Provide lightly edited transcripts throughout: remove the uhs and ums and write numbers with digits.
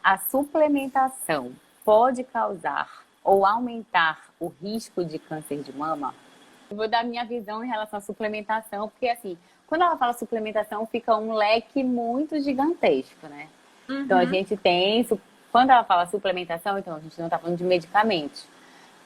a suplementação pode causar ou aumentar o risco de câncer de mama? Eu vou dar minha visão em relação à suplementação, porque assim, quando ela fala suplementação, fica um leque muito gigantesco, né? Então a Uhum, gente tem, quando ela fala suplementação, então a gente não está falando de medicamentos.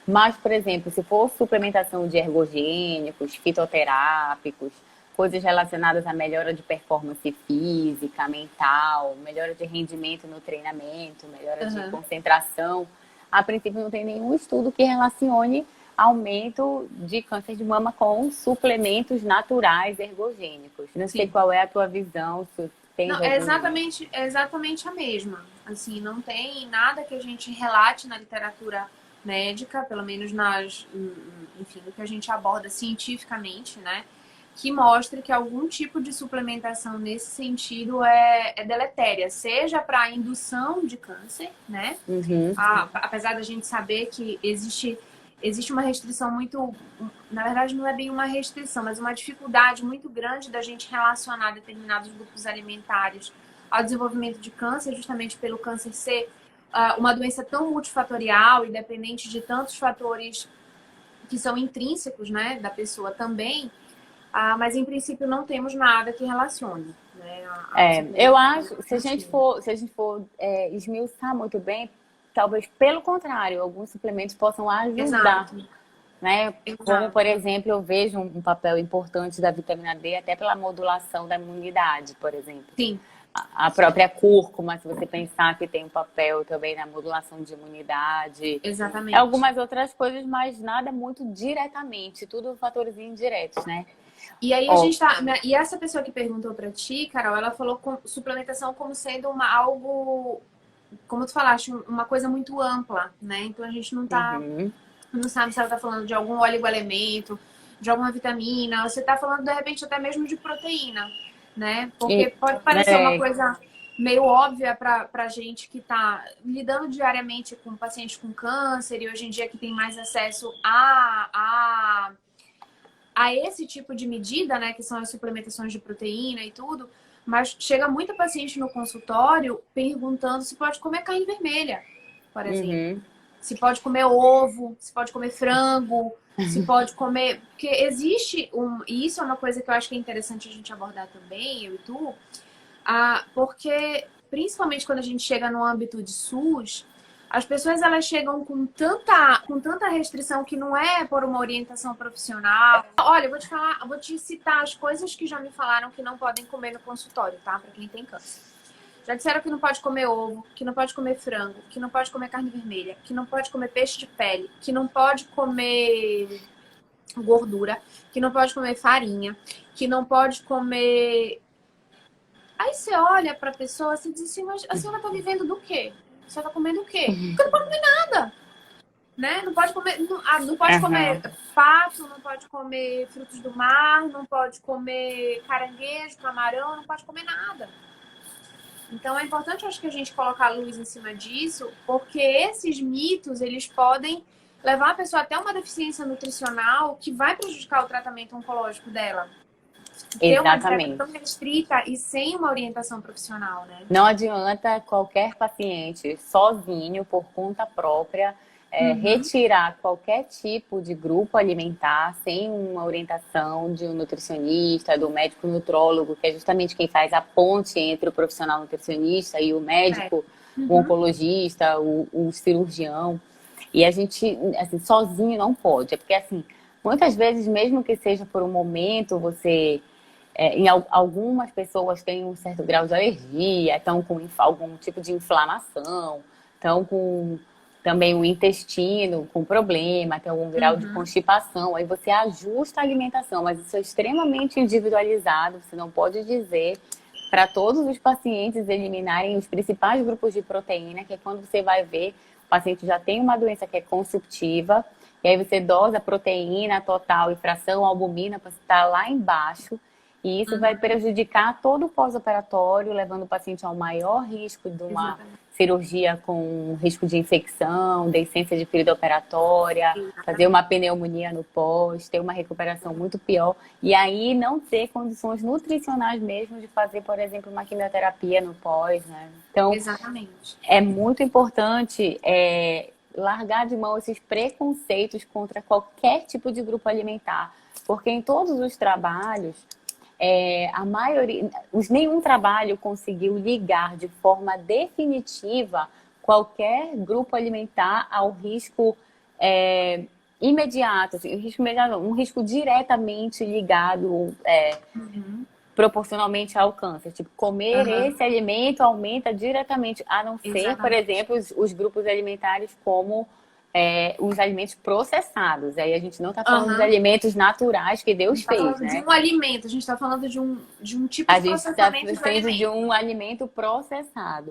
Mas, por exemplo, se for suplementação de ergogênicos, fitoterápicos, coisas relacionadas à melhora de performance física, mental, melhora de rendimento no treinamento, melhora de uhum. concentração, a princípio não tem nenhum estudo que relacione aumento de câncer de mama com suplementos naturais ergogênicos. Não sei Sim. qual é a tua visão, se tens Não, algum... é exatamente a mesma. Assim, não tem nada que a gente relate na literatura médica, pelo menos enfim, no que a gente aborda cientificamente, né? Que mostre que algum tipo de suplementação nesse sentido é deletéria, seja para indução de câncer, né? Uhum, Apesar da gente saber que existe uma restrição muito, na verdade não é bem uma restrição, mas uma dificuldade muito grande da gente relacionar determinados grupos alimentares ao desenvolvimento de câncer, justamente pelo câncer ser uma doença tão multifatorial e dependente de tantos fatores que são intrínsecos, né, da pessoa também, mas em princípio não temos nada que relacione, né, a eu suplementação acho, contigo. se a gente for esmiuçar muito bem, talvez pelo contrário, alguns suplementos possam ajudar, Exato, né? Como, por exato. exemplo, eu vejo um papel importante da vitamina D até pela modulação da imunidade, por exemplo. Sim, A própria cúrcuma, se você pensar que tem um papel também na modulação de imunidade. exatamente. Algumas outras coisas, mas nada muito diretamente, tudo fatores indiretos, né? E aí a Ó, gente tá, né, e essa pessoa que perguntou pra ti, Carol, ela falou suplementação como sendo algo, como tu falaste, uma coisa muito ampla, né? Então a gente uhum, não sabe se ela tá falando de algum oligoelemento, de alguma vitamina, ou você tá falando de repente até mesmo de proteína, né? Porque e, pode parecer uma é, coisa meio óbvia pra gente que tá lidando diariamente com pacientes com câncer e hoje em dia que tem mais acesso a esse tipo de medida, né, que são as suplementações de proteína e tudo, mas chega muita paciente no consultório perguntando se pode comer carne vermelha, por exemplo. uhum, Se pode comer ovo, se pode comer frango, se pode comer. Porque existe um. E isso é uma coisa que eu acho que é interessante a gente abordar também, eu e tu, porque principalmente quando a gente chega no âmbito de SUS, as pessoas elas chegam com tanta restrição que não é por uma orientação profissional. Olha, eu vou te falar, eu vou te citar as coisas que já me falaram que não podem comer no consultório, tá? Para quem tem câncer. Já disseram que não pode comer ovo, que não pode comer frango, que não pode comer carne vermelha, que não pode comer peixe de pele, que não pode comer gordura, que não pode comer farinha, que não pode comer. Aí você olha pra pessoa e diz assim, mas a senhora tá vivendo do quê? A senhora tá comendo o quê? Porque não pode comer nada, né? Não pode comer, não pode comer aham. pato, não pode comer frutos do mar, não pode comer caranguejo, camarão, não pode comer nada. Então é importante, eu acho que a gente colocar a luz em cima disso, porque esses mitos, eles podem levar a pessoa até uma deficiência nutricional que vai prejudicar o tratamento oncológico dela. Ter uma dieta tão Exatamente. restrita e sem uma orientação profissional, né? Não adianta qualquer paciente sozinho, por conta própria, Uhum. retirar qualquer tipo de grupo alimentar sem uma orientação de um nutricionista, do médico nutrólogo, que é justamente quem faz a ponte entre o profissional nutricionista e o É. médico, o Uhum. oncologista, o cirurgião. E a gente, assim, sozinho não pode. É porque, assim, muitas vezes, mesmo que seja por um momento, você algumas pessoas têm um certo grau de alergia, estão com algum tipo de inflamação, estão com também o intestino com problema, tem algum grau de Uhum. constipação. Aí você ajusta a alimentação, mas isso é extremamente individualizado. Você não pode dizer para todos os pacientes eliminarem os principais grupos de proteína, que é quando você vai ver o paciente já tem uma doença que é consumptiva, e aí você dosa proteína total e fração albumina para estar lá embaixo. E isso vai Uhum. prejudicar todo o pós-operatório, levando o paciente ao maior risco de uma Exatamente. cirurgia com risco de infecção, decência de ferida operatória, fazer uma pneumonia no pós, ter uma recuperação muito pior, e aí não ter condições nutricionais mesmo de fazer, por exemplo, uma quimioterapia no pós, né? Então, Exatamente. é muito importante largar de mão esses preconceitos contra qualquer tipo de grupo alimentar, porque em todos os trabalhos, a maioria, nenhum trabalho conseguiu ligar de forma definitiva qualquer grupo alimentar ao risco imediato, assim, um risco diretamente ligado proporcionalmente ao câncer. Tipo, comer esse alimento aumenta diretamente, a não ser, por exemplo, os grupos alimentares como os alimentos processados. Aí a gente não está falando dos alimentos naturais que Deus fez, né? A gente está falando de um alimento, a gente está falando de um tipo de processamento do alimento. De um alimento processado.